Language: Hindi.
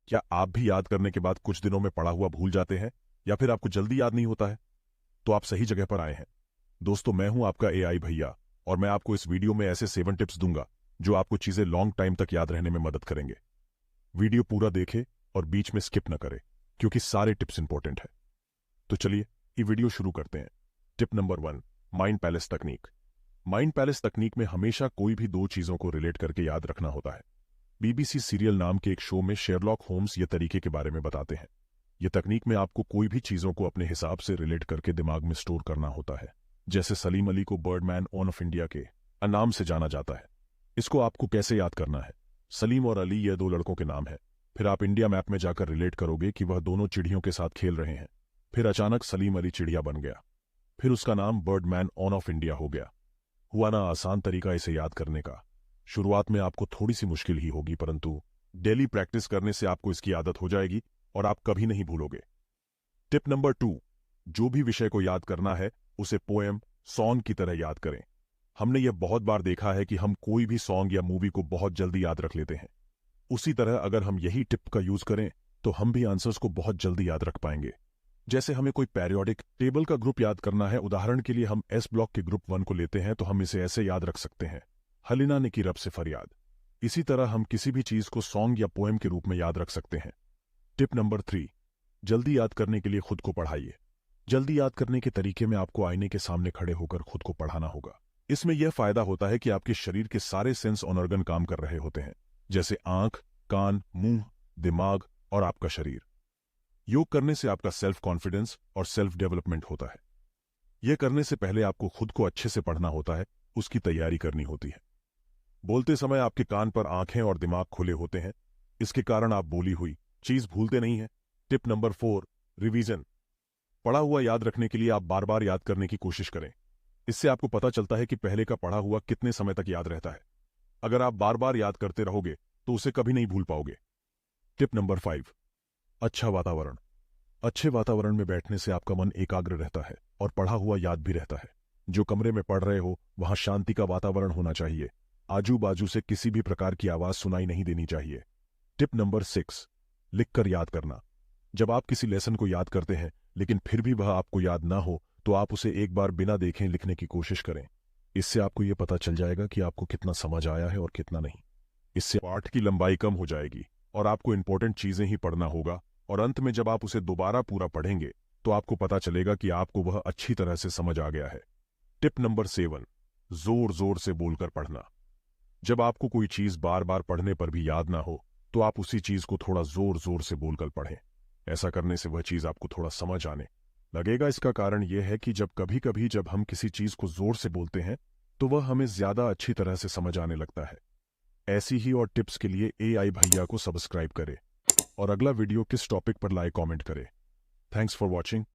क्या आप भी याद करने के बाद कुछ दिनों में पढ़ा हुआ भूल जाते हैं या फिर आपको जल्दी याद नहीं होता है? तो आप सही जगह पर आए हैं। दोस्तों, मैं हूं आपका एआई भैया और मैं आपको इस वीडियो में ऐसे 7 टिप्स दूंगा जो आपको चीजें लॉन्ग टाइम तक याद रहने में मदद करेंगे। वीडियो पूरा देखें और बीच में स्किप न करें क्योंकि सारे टिप्स इंपॉर्टेंट है। तो चलिए ये वीडियो शुरू करते हैं। टिप नंबर 1, माइंड पैलेस तकनीक। माइंड पैलेस तकनीक में हमेशा कोई भी दो चीजों को रिलेट करके याद रखना होता है। बीबीसी सीरियल नाम के एक शो में शेरलॉक होम्स ये तरीके के बारे में बताते हैं। यह तकनीक में आपको कोई भी चीजों को अपने हिसाब से रिलेट करके दिमाग में स्टोर करना होता है। जैसे सलीम अली को बर्डमैन ऑफ इंडिया के नाम से जाना जाता है। इसको आपको कैसे याद करना है? सलीम और अली ये दो लड़कों के नाम है। फिर आप इंडिया मैप में जाकर रिलेट करोगे कि वह दोनों चिड़ियों के साथ खेल रहे हैं। फिर अचानक सलीम अली चिड़िया बन गया। फिर उसका नाम बर्डमैन ऑफ इंडिया हो गया। हुआ ना आसान तरीका इसे याद करने का? शुरुआत में आपको थोड़ी सी मुश्किल ही होगी, परंतु डेली प्रैक्टिस करने से आपको इसकी आदत हो जाएगी और आप कभी नहीं भूलोगे। टिप नंबर 2, जो भी विषय को याद करना है उसे पोएम, सॉन्ग की तरह याद करें। हमने यह बहुत बार देखा है कि हम कोई भी सॉन्ग या मूवी को बहुत जल्दी याद रख लेते हैं। उसी तरह अगर हम यही टिप का यूज करें तो हम भी आंसर्स को बहुत जल्दी याद रख पाएंगे। जैसे हमें कोई पेरियोडिक टेबल का ग्रुप याद करना है, उदाहरण के लिए हम एस ब्लॉक के ग्रुप 1 को लेते हैं, तो हम इसे ऐसे याद रख सकते हैं, हलीना ने की रब से फरियाद। इसी तरह हम किसी भी चीज को सॉन्ग या पोएम के रूप में याद रख सकते हैं। टिप नंबर 3, जल्दी याद करने के लिए खुद को पढ़ाइए। जल्दी याद करने के तरीके में आपको आईने के सामने खड़े होकर खुद को पढ़ाना होगा। इसमें यह फायदा होता है कि आपके शरीर के सारे सेंस ऑन ऑर्गन काम कर रहे होते हैं, जैसे आंख, कान, मुंह, दिमाग और आपका शरीर। योग करने से आपका सेल्फ कॉन्फिडेंस और सेल्फ डेवलपमेंट होता है। यह करने से पहले आपको खुद को अच्छे से पढ़ना होता है, उसकी तैयारी करनी होती है। बोलते समय आपके कान पर आंखें और दिमाग खुले होते हैं, इसके कारण आप बोली हुई चीज भूलते नहीं हैं। Tip number 4, revision. पढ़ा हुआ याद रखने के लिए आप बार बार याद करने की कोशिश करें। इससे आपको पता चलता है कि पहले का पढ़ा हुआ कितने समय तक याद रहता है। अगर आप बार बार याद करते रहोगे तो उसे कभी नहीं भूल पाओगे। टिप नंबर 5, अच्छा वातावरण। अच्छे वातावरण में बैठने से आपका मन एकाग्र रहता है और पढ़ा हुआ याद भी रहता है। जो कमरे में पढ़ रहे हो वहां शांति का वातावरण होना चाहिए। आजू बाजू से किसी भी प्रकार की आवाज सुनाई नहीं देनी चाहिए। टिप नंबर 6, लिखकर याद करना। जब आप किसी लेसन को याद करते हैं लेकिन फिर भी वह आपको याद ना हो तो आप उसे एक बार बिना देखे लिखने की कोशिश करें। इससे आपको यह पता चल जाएगा कि आपको कितना समझ आया है और कितना नहीं। इससे पाठ की लंबाई कम हो जाएगी और आपको इंपॉर्टेंट चीजें ही पढ़ना होगा, और अंत में जब आप उसे दोबारा पूरा पढ़ेंगे तो आपको पता चलेगा कि आपको वह अच्छी तरह से समझ आ गया है। टिप नंबर 7, जोर जोर से बोलकर पढ़ना। जब आपको कोई चीज बार बार पढ़ने पर भी याद ना हो तो आप उसी चीज को थोड़ा जोर जोर से बोलकर पढ़ें। ऐसा करने से वह चीज आपको थोड़ा समझ आने लगेगा। इसका कारण यह है कि जब कभी कभी जब हम किसी चीज को जोर से बोलते हैं तो वह हमें ज्यादा अच्छी तरह से समझ आने लगता है। ऐसी ही और टिप्स के लिए एआई भैया को सब्सक्राइब करें और अगला वीडियो किस टॉपिक पर लाए कमेंट करें। Thanks for watching.